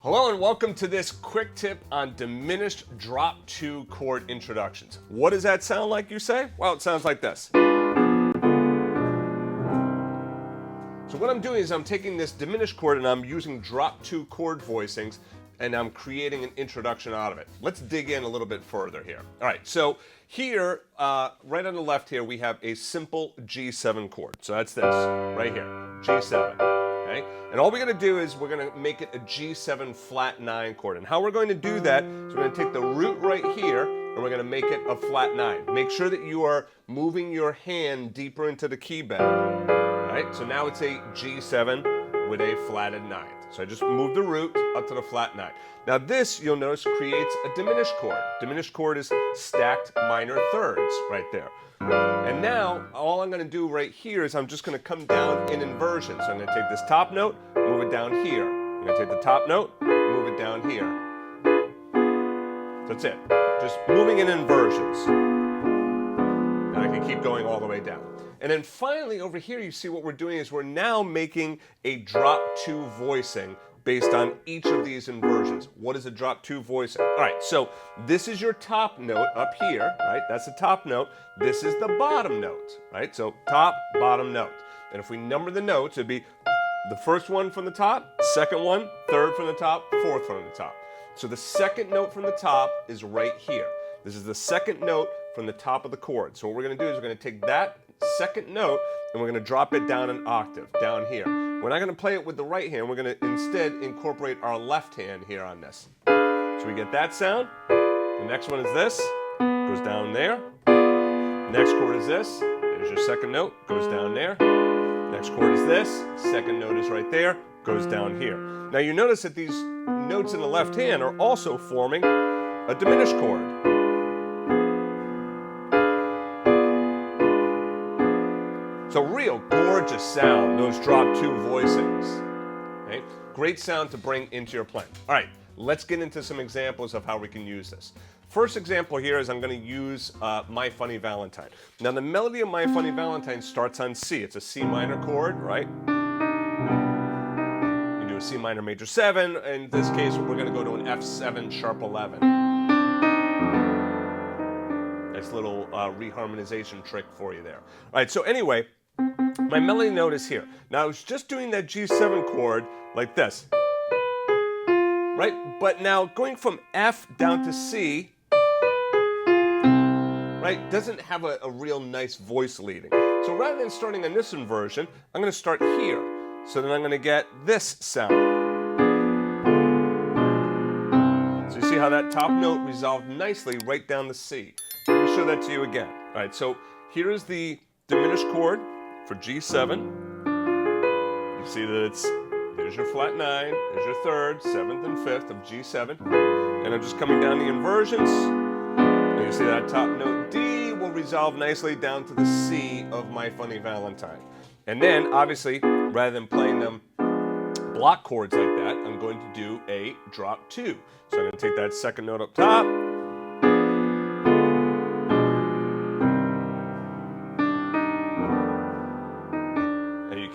Hello and welcome to this quick tip on diminished drop 2 chord introductions. What does that sound like, you say? Well, it sounds like this. So what I'm doing is I'm taking this diminished chord and I'm using drop 2 chord voicings and I'm creating an introduction out of it. Let's dig in a little bit further here. All right, so here, right on the left here, we have a simple G7 chord. So that's this, right here, G7. Okay? And all we're going to do is we're going to make it a G7 flat 9 chord. And how we're going to do that is we're going to take the root right here and we're going to make it a flat 9. Make sure that you are moving your hand deeper into the key bed. Right? So now it's a G7 with a flatted 9. So I just move the root up to the flat 9. Now this, you'll notice, creates a diminished chord. Diminished chord is stacked minor thirds right there. And now, all I'm going to do right here is I'm just going to come down in inversion. So I'm going to take this top note, move it down here. I'm going to take the top note, move it down here. That's it. Just moving in inversions. And I can keep going all the way down. And then finally, over here, you see what we're doing is we're now making a drop 2 voicing based on each of these inversions. What is a drop 2 voicing? All right, so this is your top note up here, right? That's the top note. This is the bottom note, right? So top, bottom note. And if we number the notes, it'd be the first one from the top, second one, third from the top, fourth from the top. So the second note from the top is right here. This is the second note from the top of the chord. So what we're going to do is we're going to take that second note and we're going to drop it down an octave, down here. We're not going to play it with the right hand. We're going to instead incorporate our left hand here on this. So we get that sound. The next one is this. Goes down there. Next chord is this. There's your second note. Goes down there. Next chord is this. Second note is right there. Goes down here. Now you notice that these notes in the left hand are also forming a diminished chord. So real gorgeous sound, those drop 2 voicings. Okay? Great sound to bring into your playing. All right, let's get into some examples of how we can use this. First example here is I'm going to use My Funny Valentine. Now the melody of My Funny Valentine starts on C. It's a C minor chord, right? You do a C minor major 7. In this case, we're going to go to an F7 sharp 11. Nice little reharmonization trick for you there. All right, so anyway, my melody note is here. Now I was just doing that G7 chord like this, right? But now going from F down to C, right, doesn't have a real nice voice leading. So rather than starting on this inversion, I'm going to start here. So then I'm going to get this sound. So you see how that top note resolved nicely right down the C. Let me show that to you again. All right, so here is the diminished chord for G7. You see that there's your flat 9, there's your third, 7th, and 5th of G7. And I'm just coming down the inversions. And you see that top note D will resolve nicely down to the C of My Funny Valentine. And then, obviously, rather than playing them block chords like that, I'm going to do a drop 2. So I'm going to take that second note up top.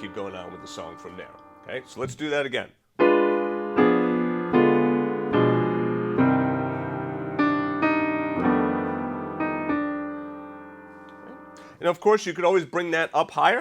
Keep going on with the song from there. Okay, so let's do that again. And of course, you could always bring that up higher.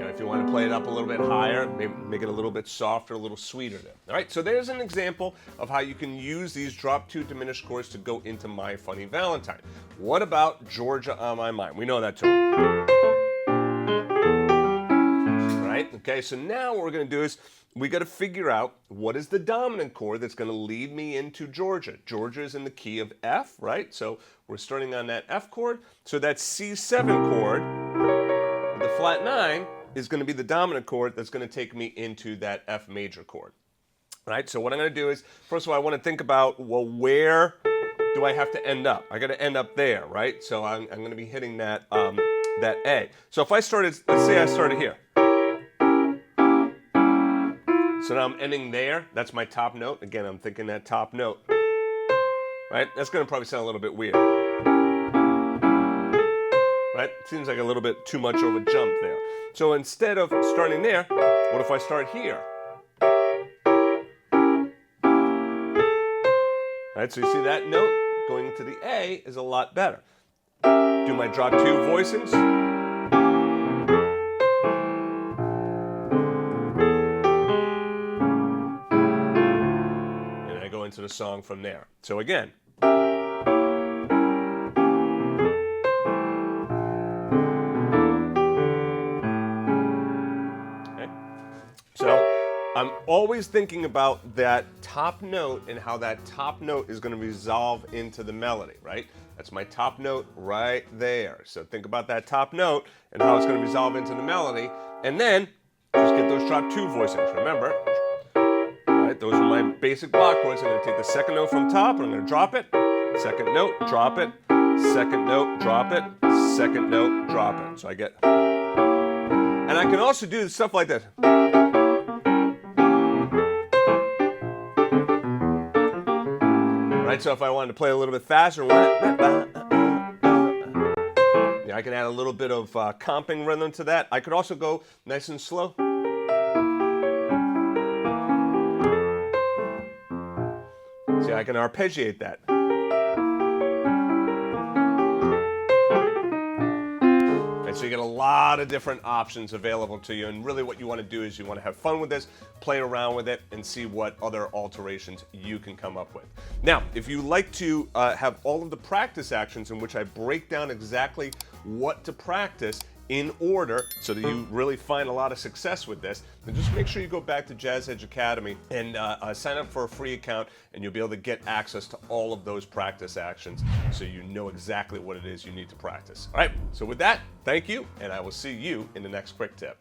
If you want to play it up a little bit higher, maybe make it a little bit softer, a little sweeter there. All right, so there's an example of how you can use these drop 2 diminished chords to go into My Funny Valentine. What about Georgia on My Mind? We know that too. All right, okay, so now what we're going to do is we got to figure out what is the dominant chord that's going to lead me into Georgia. Georgia is in the key of F, right? So we're starting on that F chord. So that C7 chord with the flat 9 is going to be the dominant chord that's going to take me into that F major chord. Right? So what I'm going to do is, first of all, I want to think about, well, where do I have to end up? I got to end up there, right? So I'm going to be hitting that, that A. So if I started, let's say I started here. So now I'm ending there. That's my top note. Again, I'm thinking that top note. Right? That's going to probably sound a little bit weird. Right? Seems like a little bit too much of a jump there. So instead of starting there, what if I start here? Right, so you see that note going to the A is a lot better. Do my drop 2 voicings. And I go into the song from there. So again. Okay. So I'm always thinking about that top note and how that top note is going to resolve into the melody, right? That's my top note right there. So think about that top note and how it's going to resolve into the melody. And then just get those drop 2 voicings. Remember, right? Those are my basic block chords. I'm going to take the second note from top and I'm going to drop it. Second note, drop it. Second note, drop it. Second note, drop it. So I get... And I can also do stuff like this. Right, so if I wanted to play a little bit faster, yeah, I can add a little bit of comping rhythm to that. I could also go nice and slow. See, I can arpeggiate that. So you get a lot of different options available to you, and really what you want to do is you want to have fun with this, play around with it, and see what other alterations you can come up with. Now, if you like to have all of the practice actions in which I break down exactly what to practice in order so that you really find a lot of success with this, then just make sure you go back to Jazzedge Academy and sign up for a free account, and you'll be able to get access to all of those practice actions so you know exactly what it is you need to practice. All right, so with that, thank you, and I will see you in the next quick tip.